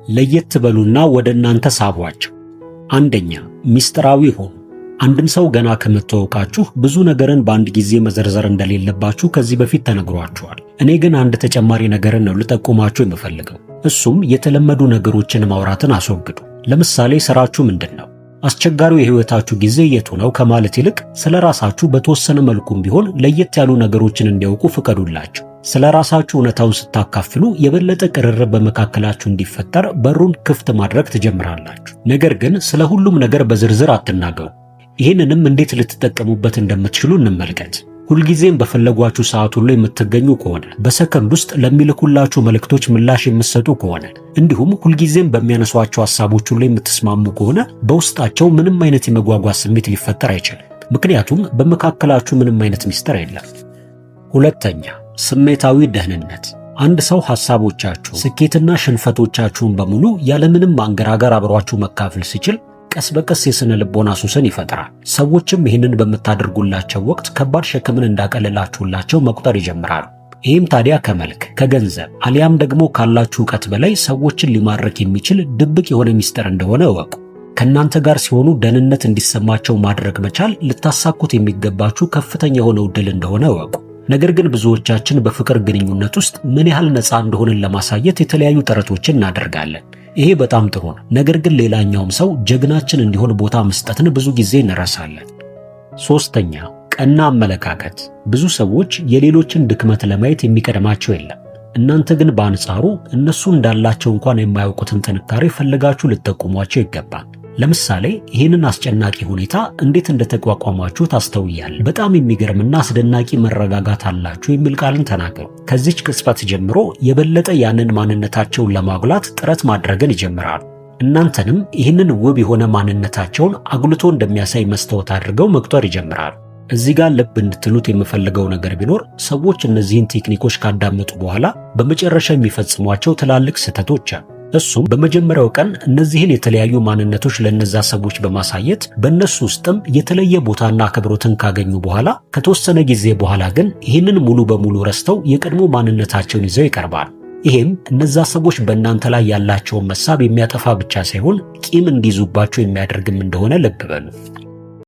ለየት በሉና ወደ እናንተ ሳቧቸው። አንደኛ፣ ሚስጥራዊ ሆኑ። አንድን ሰው ገና ከመተዋወቃችሁ ብዙ ነገርን በአንድ ጊዜ መዘርዘር እንደሌለባችሁ ከዚህ በፊት ተነግሯችኋል። እኔ ግን አንድ ተጨማሪ ነገርን ነው ልጠቁማችሁ የምፈልገው። እሱም የተለመዱ ነገሮችን ማውራትን አስወግዱ። ለምሳሌ ስራችሁ ምንድን ነው? አስቸጋሪው የህይወታችሁ ጊዜ የቱ ነው ከማለት ይልቅ ስለ ራሳችሁ በተወሰነ መልኩም ቢሆን ለየት ያሉ ነገሮችን እንዲያውቁ ፍቀዱላቸው። ስለ ራሳችሁ እውነታውን ስታካፍሉ የበለጠ ቅርርብ በመካከላችሁ እንዲፈጠር በሩን ክፍት ማድረግ ትጀምራላችሁ። ነገር ግን ስለ ሁሉም ነገር በዝርዝር አትናገሩ። ይህንንም እንዴት ልትጠቀሙበት እንደምትችሉ እንመልከት። ሁልጊዜም በፈለጓችሁ ሰዓት ሁሉ የምትገኙ ከሆነ፣ በሰከንድ ውስጥ ለሚልኩላችሁ መልእክቶች ምላሽ የምትሰጡ ከሆነ፣ እንዲሁም ሁልጊዜም በሚያነሷቸው ሐሳቦች ሁሉ የምትስማሙ ከሆነ በውስጣቸው ምንም አይነት የመጓጓት ስሜት ሊፈጠር አይችልም። ምክንያቱም በመካከላችሁ ምንም አይነት ሚስጥር የለም። ሁለተኛ፣ ስሜታዊ ደህንነት። አንድ ሰው ሐሳቦቻችሁ፣ ስኬትና ሽንፈቶቻችሁን በሙሉ ያለምንም ማንገራገር አብሯችሁ መካፈል ሲችል ቀስ በቀስ የስነ ልቦና ሱስን ይፈጥራል። ሰዎችም ይህንን በምታደርጉላቸው ወቅት ከባድ ሸክምን እንዳቀለላችሁላቸው መቁጠር ይጀምራሉ። ይህም ታዲያ ከመልክ፣ ከገንዘብ አሊያም ደግሞ ካላችሁ ዕውቀት በላይ ሰዎችን ሊማርክ የሚችል ድብቅ የሆነ ሚስጥር እንደሆነ እወቁ። ከእናንተ ጋር ሲሆኑ ደህንነት እንዲሰማቸው ማድረግ መቻል ልታሳኩት የሚገባችሁ ከፍተኛ የሆነ ዕድል እንደሆነ እወቁ። ነገር ግን ብዙዎቻችን በፍቅር ግንኙነት ውስጥ ምን ያህል ነፃ እንደሆንን ለማሳየት የተለያዩ ጥረቶችን እናደርጋለን። ይሄ በጣም ጥሩ ነው። ነገር ግን ሌላኛውም ሰው ጀግናችን እንዲሆን ቦታ መስጠትን ብዙ ጊዜ እንረሳለን። ሶስተኛ፣ ቀና አመለካከት። ብዙ ሰዎች የሌሎችን ድክመት ለማየት የሚቀድማቸው የለም። እናንተ ግን በአንጻሩ እነሱ እንዳላቸው እንኳን የማያውቁትን ጥንካሬ ፈልጋችሁ ልትጠቁሟቸው ይገባል። ለምሳሌ ይህንን አስጨናቂ ሁኔታ እንዴት እንደተቋቋማችሁ ታስተውያለህ። በጣም የሚገርምና አስደናቂ መረጋጋት አላችሁ የሚል ቃልን ተናገሩ። ከዚች ቅጽበት ጀምሮ የበለጠ ያንን ማንነታቸውን ለማጉላት ጥረት ማድረግን ይጀምራሉ። እናንተንም ይህንን ውብ የሆነ ማንነታቸውን አጉልቶ እንደሚያሳይ መስታወት አድርገው መቁጠር ይጀምራሉ። እዚህ ጋር ልብ እንድትሉት የምፈልገው ነገር ቢኖር ሰዎች እነዚህን ቴክኒኮች ካዳመጡ በኋላ በመጨረሻ የሚፈጽሟቸው ትላልቅ ስህተቶች አሉ። እሱም በመጀመሪያው ቀን እነዚህን የተለያዩ ማንነቶች ለነዛ ሰዎች በማሳየት በእነሱ ውስጥም የተለየ ቦታና አክብሮትን ካገኙ በኋላ ከተወሰነ ጊዜ በኋላ ግን ይህንን ሙሉ በሙሉ ረስተው የቀድሞ ማንነታቸውን ይዘው ይቀርባሉ። ይሄም እነዛ ሰዎች በእናንተ ላይ ያላቸውን መሳብ የሚያጠፋ ብቻ ሳይሆን ቂም እንዲይዙባቸው የሚያደርግም እንደሆነ ልብ በሉ።